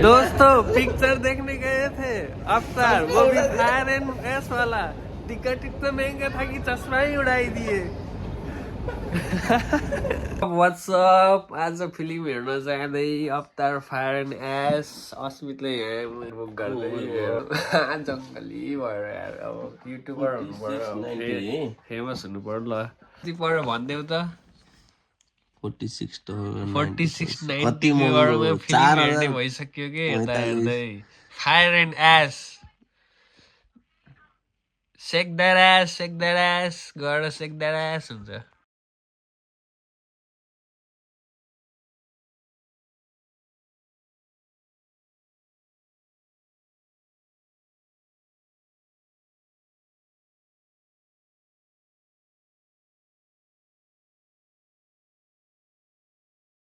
दोस्तों पिक्चर देखने गए थे अवतार, वो भी फायर एंड एस वाला। टिकट इतना महंगा था कि चश्मा ही उड़ाई दिए। व्हाट्सअप, आज फिल्म हेर्न जाँदै अवतार फायर एन्ड एस अस्मितले बुक गर्दै जङ्गली भएर यार अब युट्युबर हुनु पर्यो, फेमस हुनु पर्यो। ल कति पर्यो भनिदेऊ त। 46,90 फिल्म हेर्ने भइसक्यो कि हेर्दा हेर्दै। Fire and ass, shake that ass girl shake that S हुन्छ।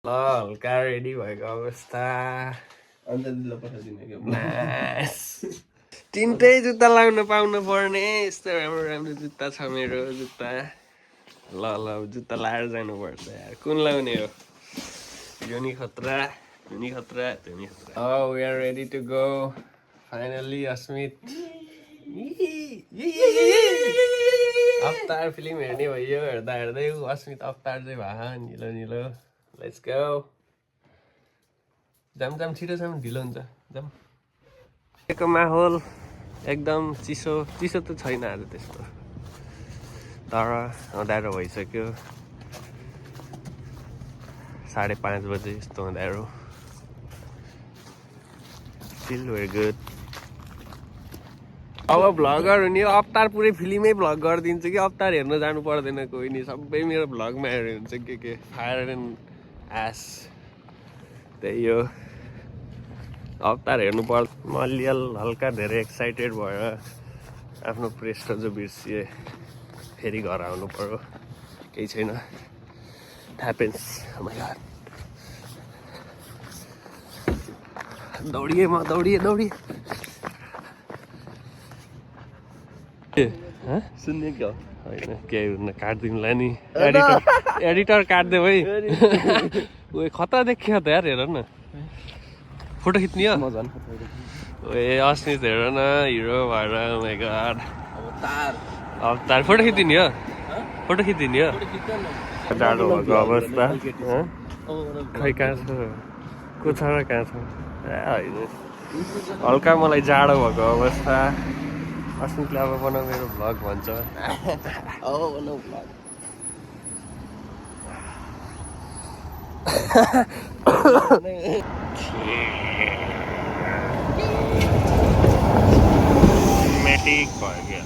ल हल्का रेडी भएको अवस्था। तिनटै जुत्ता लाउन पाउनु पर्ने, यस्तो राम्रो राम्रो जुत्ता छ मेरो जुत्ता। ल जुत्ता लाएर जानुपर्छ यार। कुन लाउने हो? यो नि खतरा, त्यो नि खतरा, त्यो नि खतरा। We are ready to go finally. Asmit Avatar film हेर्ने भयो। हेर्दा हेर्दै अस्मित अवतार चाहिँ भयो निलो निलो। Let's go. जाम छिटो जाम, ढिलो हुन्छ। जाम। को माहौल एकदम चिसो चिसो त छैन आज त्यस्तो, तर अँध्यारो भइसक्यो। 5:30 बजे यस्तो अँध्यारो। Still very good. अब भ्लगर हुने अवतार पुरै फिल्मै भ्लग गरिदिन्छु कि अवतार हेर्न जानु पर्दैन कोही नि, सबै मेरो भ्लगमा हेर्नु हुन्छ के फायर एन्ड एस। त्यही हो, अवतार हेर्नु पर्छ। म अलिअल हल्का धेरै एक्साइटेड भएर आफ्नो प्रेस्टो जो बिर्सिए, फेरि घर आउनु पर्यो। केही छैन, it happens. Oh my God, दौडिए म दौडिए सुन्ने क्या होइन केही हुन्न, काट्दिउँला नि। एडिटर काट्दे है। उयो खतरा देखियो त यार, हेर न। फोटो खिच्ने हो? ए अस्मित हेर न, हिरो भएर। ओ माइ गॉड, अवतार फोटो खिचिदिने हो? फोटो खिचिदिने हो? जाडो भएको अवस्था। खै कहाँ छ को छ र कहाँ छ? होइन, हल्का मलाई जाडो भएको अवस्था। अस्मितले अब बनाऊ मेरो भ्लग भन्छ। मेटिक भयो क्या।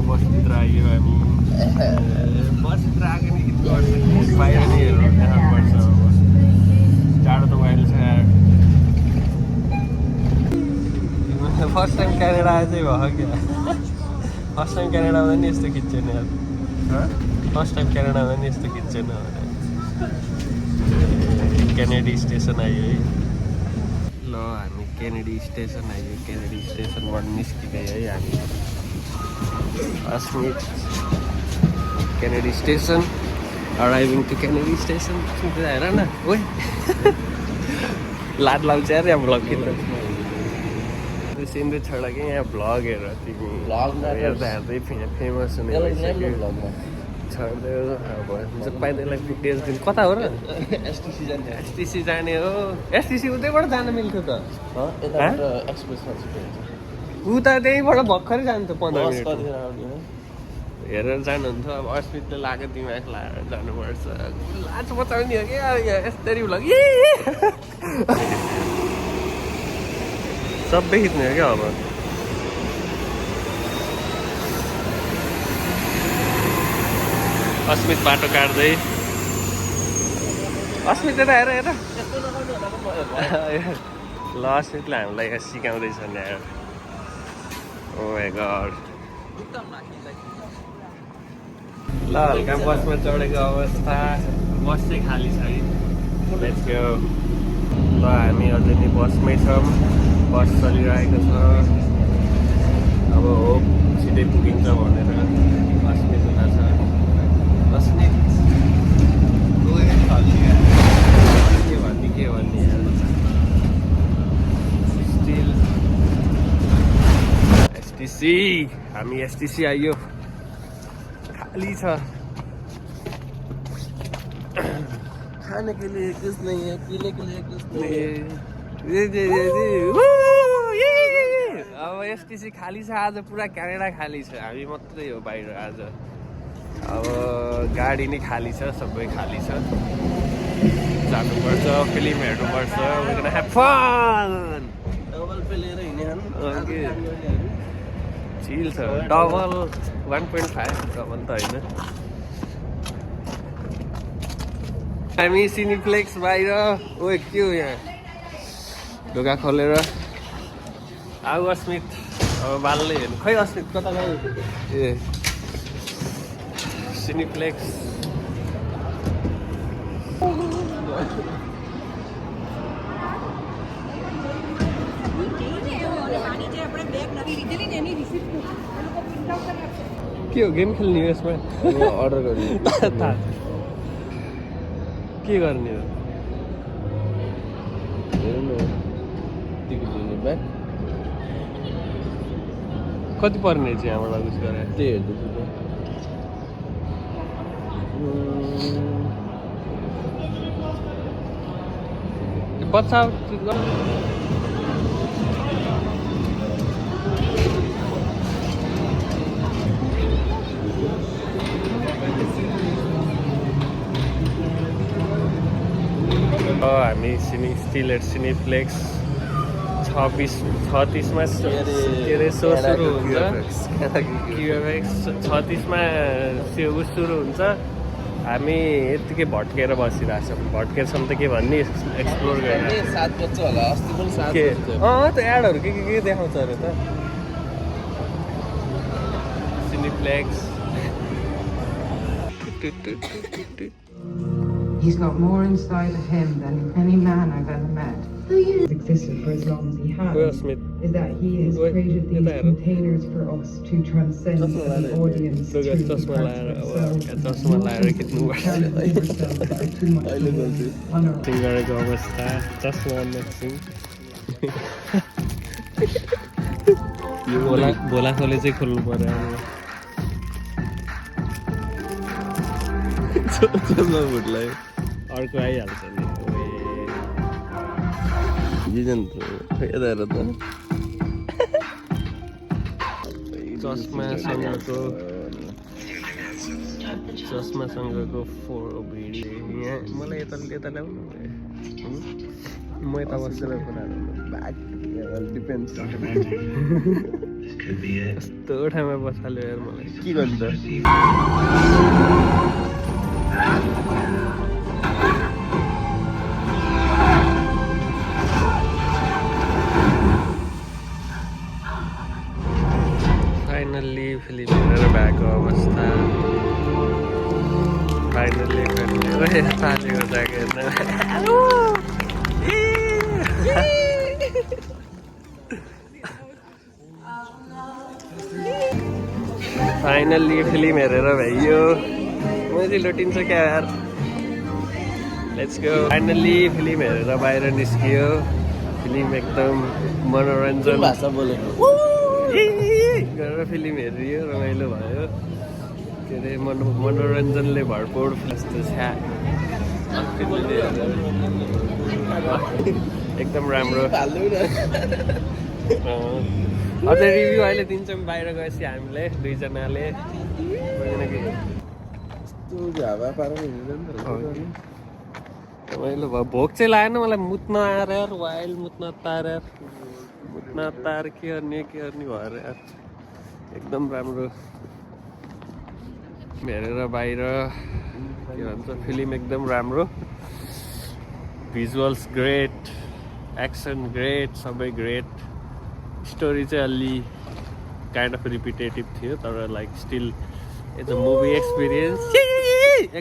बसभित्र आइयो हामी। बसभित्र आएको नि गीत गर्छ, बाहिर नै हेर्नु पर्छ। जाडो त भइहाल्छ यार। फर्स्ट टाइम क्यानाडा आए चाहिँ भयो क्या। फर्स्ट टाइम क्यानाडा आउँदा नि यस्तो खिच्दैन यार। फर्स्ट टाइम क्यानाडा आउँदा नि यस्तो खिच्दैन। केनेडी स्टेसन आयो है। ल हामी केनेडी स्टेसन आयो। केनेडी स्टेसनबाट निस्किँदै है हामी। Asmit Kennedy Station, arriving to Kennedy Station. हेर न, ओए लाड लाउँछ यार यहाँ भ्लग खेल्दा। सिन्धु छोड कि यहाँ भ्लग हेर तिमी। हेर्दा हेर्दै फेमस हुने भइसक्यो। छोड्दै पाइँदैलाई फुटेज दिन कता हो र? एसटिसी जाने हो। एसटिसी उतैबाट जान मिल्थ्यो त। उता त्यहीँबाट भर्खरै जान्छ 15 मिनट। हेरेर जानुहुन्थ्यो। अब अस्मितले लाग्यो दिमाग लाएर जानुपर्छ। लाज बचाउने हो कि यस्तरी भ्लग सबै खिच्ने हो क्या अब। अस्मित बाटो काट्दै। अस्मित हेर हेर हेर। ल अस्मितले हामीलाई सिकाउँदैछ नि यार। ओ माइ गॉड। ल हल्का बसमा चढेको अवस्था। बस चाहिँ खाली छ है। Let's go. ल हामी अझै नि बसमै छौँ। बस चलिरहेको छ। अब हो छिटै पुगिन्छ भनेर एसटिसी हामी एसटिसी आइयो खाली छ खाने के लिए कुछ नहीं है पीने के लिए कुछ नहीं है अब एसटिसी खाली छ आज पुरा क्यानाडा खाली छ हामी मात्रै हो बाहिर आज अब गाडी नै खाली छ सबै खाली छ जानुपर्छ फिल्म हेर्नुपर्छ we're gonna have fun double pay लिएर हिँड्ने Okay. चिल छ डबल 1.5 डबल त होइन हामी सिनिप्लेक्स बाहिर ओ के हो यहाँ ढोका खोलेर आऊ अस्मित अब बालले हेर्नु खै अस्मित कता गयो ए सिनिप्लेक्स के हो गेम खेल्ने हो यसमा अर्डर गर्ने के गर्ने हो हेर्नु टिकट लिने ब्याग कति पर्ने चाहिँ यहाँबाट उस गरेर त्यही हेर्दैछु बच्चा हामी स्टिल एट सिनिप्लेक्स 36मा के अरे सो सुरु हुन्छ क्युएफएक्स 36मा सुरु हुन्छ हामी यत्तिकै भट्केर बसिरहेछौँ भट्केरसम्म त के भन्ने एक्सप्लोर गरेर 7 बज्छ होला अस्ति पनि 7 के बज्छ त एडहरू के देखाउँछ अरे त Cineplex He's got more inside of him than any man I've ever met. He's existed for as long as he has. Will Smith. Is that he has created these containers for us to transcend as an audience to the parts of ourselves and carry ourselves that are too much on our Think गरेको अवस्था चस्मा unboxing यो भोलाखोले चाहिँ खोल्नु पर्यो चस्मा फुट्लायो अर्को आइहाल्छ नि यता हेर त चस्मासँगको भिडियो यहाँ मलाई यता ल्याउनु म यता बसेर कुराहरू यस्तो ठाउँमा बसाल्यो यार मलाई के गर्नु त फाइनल्ली फिल्म हेरेर भएको अवस्था फाइनल्ली साथीको ज्याकेट फाइनल्ली फिल्म हेरेर भइयो मैले लुटिन्छ क्या यार लेट्स गो फाइनल्ली फिल्म हेरेर बाहिर निस्कियो फिल्म एकदम मनोरञ्जन भाषा बोलेको गरेर फिल्म हेरियो रमाइलो भयो के अरे मनोरञ्जनले भरपूर जस्तो छ एकदम राम्रो अझै रिभ्यू अहिले दिन्छौँ बाहिर गएपछि हामीले दुईजनाले रमाइलो भयो भोक चाहिँ लागेन मलाई मुत्न आएर यार वाइल्ड मुत्न तार के गर्ने भएर यार एकदम राम्रो हेरेर बाहिर के भन्छ फिल्म एकदम राम्रो भिजुअल्स ग्रेट एक्सन ग्रेट सबै ग्रेट स्टोरी चाहिँ अलि काइन्ड अफ रिपिटेटिभ थियो तर like still it's a movie experience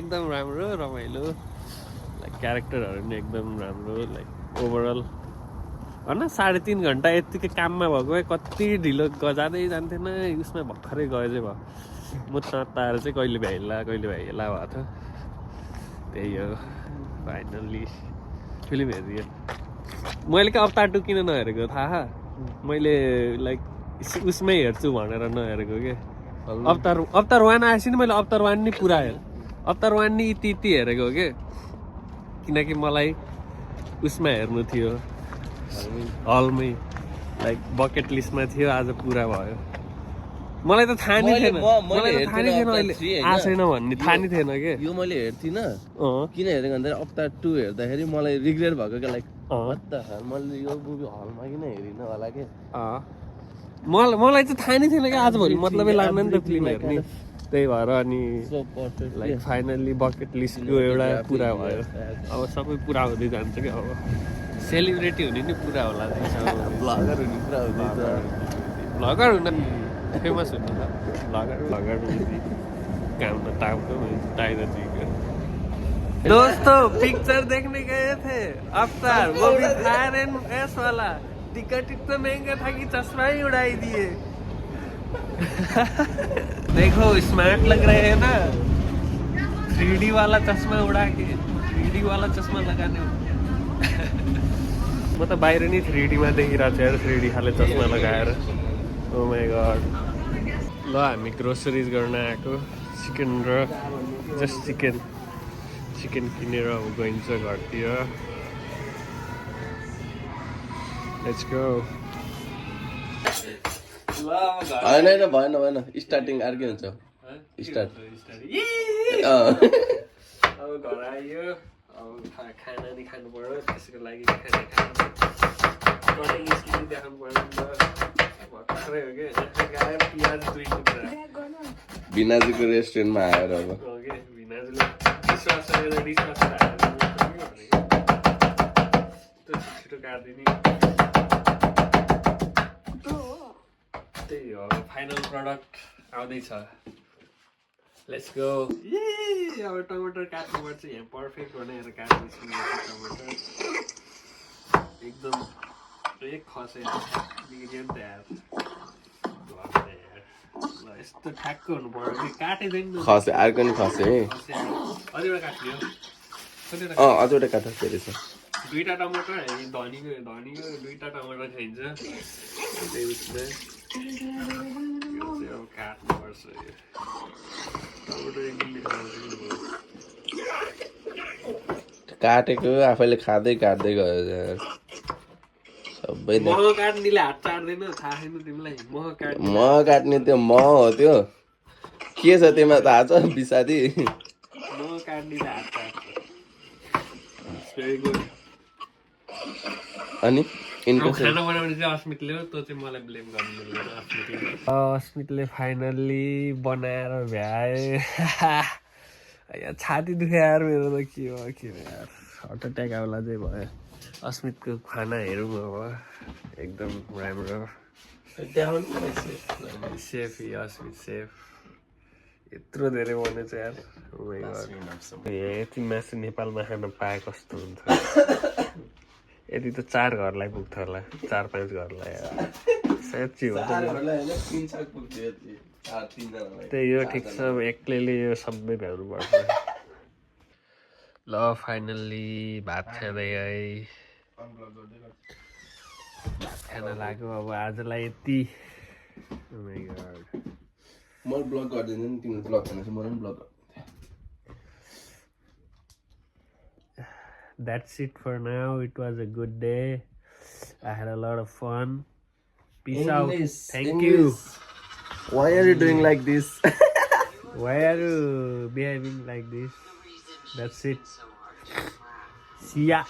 एकदम राम्रो रमाइलो लाइक क्यारेक्टरहरू पनि एकदम राम्रो लाइक ओभरअल होइन 3.5 घन्टा यत्तिकै काममा भएको भए कति ढिलो जाँदै जान्थेन उसमा भर्खरै गयो चाहिँ भयो मुत्न ताएर चाहिँ कहिले भ्याइला भएको थियो त्यही हो फाइनल्ली फिल्म हेरियो मैले क्या अवतार 2 किन नहेरेको थाहा मैले लाइक उसमै हेर्छु भनेर नहेरेको के अवतार 1 आएपछि नि मैले अवतार 1 नि पुरा हेरेँ अवतार 1 नि यति हेरेको के किनकि मलाई उसमा हेर्नु थियो हलमै लाइक बकेट लिस्टमा थियो आज पुरा भयो मलाई त थाहा नै थिएन अहिले आएन भन्ने थाहा नै थिएन के यो मैले हेर्थिनँ किन हेरेको भन्दा अवतार 2 हेर्दाखेरि मलाई रिग्रेट भएको क्या लाइक मैले यो मुभी हलमा किन हेरिनँ होला के मलाई चाहिँ थाहा नै थिएन क्या आजभोलि मतलबै लाग्दैन नि त फिल्म हेर्ने त्यही भएर अनि लाइक फाइनल्ली बकेट लिस्टको एउटा पुरा भयो अब सबै पुरा हुँदै जान्छ क्या अब सेलिब्रेटी हुने नि पुरा होला भ्लगर हुने पुरा हुँदैछ भ्लगर हुन फेमस हुनु त भ्लगर काम त टाउको टाइगर जी दोस्तों पिक्चर देखने गए थे अवतार वो भी फायर एंड एस वाला टिकट इतना महंगा था कि चश्मा ही उड़ाई दिए देखो स्मार्ट लग रहे हैं ना 3D वाला चश्मा उड़ा के 3D वाला चश्मा लगाने म त बाहिर नि 3D मा देखिरहेको छु यार 3D खाले चश्मा लगाएर ओ माई गॉड ल हामी ग्रोसरिज गर्न आएको चिकन र जस्ट चिकन किनेर गइन्छ घरतिर लेट्स गो होइन भएन स्टार्टिङ अर्कै हुन्छ स्टार्ट अब घर आयो अब खाना नि खानु पर्यो त्यसको लागि खाना देखाउनु पर्यो भर्खरै हो कि गायो पियाज 2 टुक्रा भिनाजुको रेस्टुरेन्टमा आएर अब भिनाजुले डिसवासर छिटो काट्दिने त्यही हो फाइनल प्रडक्ट आउँदैछ लेट्स गो अब टमाटर काट्नुपर्छ यहाँ पर्फेक्ट बनाएर काट्दैछु टमाटर एकदम एक खसेर बिग्रियो नि त यार ल यस्तो ठ्याक्क हुनु पर्यो कि काटेदैन खसे अर्को नि खसे है अझ एउटा काट्यो अझ एउटा काट्छ रहेछ 2टा टमाटर धनीको 2टा टमाटर खाइन्छ त्यही उसमा अब काट्नुपर्छ काटेको आफैले खाँदै काट्दै गयो सबै मह काट्नेले हात चाट्दैन थाहा छैन तिमीलाई मह काट्ने त्यो मह हो त्यो के छ त्यसमा थाहा छ बिसादी मह काट्नेले हात चाट्छ भेरी गुड अनि खाना बनाउने चाहिँ अस्मितले हो त्यो चाहिँ मलाई ब्लेम गर्नु मिल्दैन अस्मितले फाइनल्ली बनाएर भ्याए छाती दुख्यो यार मेरो त के हो यार हार्ट एट्याक आउला चाहिँ भयो अस्मितको खाना हेरौँ अब एकदम राम्रो सेफ अस्मित सेफ यत्रो धेरै बनेछ यार यति मासु नेपालमा खान पाए कस्तो हुन्छ यति त 4 घरलाई पुग्छ होला 4-5 घरलाई साँच्ची हो त्यही हो ठिक छ एक्लैले यो सबै भ्याउनु पर्छ ल फाइनल्ली भात खाँदै है खाना लाग्यो अब आजलाई यति म ब्लग गर्दिनँ नि तिम्रो ब्लग गर्नु म पनि blog That's it for now. It was a good day. I had a lot of fun. Peace out. Thank you. Why are you doing like this? Why are you behaving like this? That's it. See ya.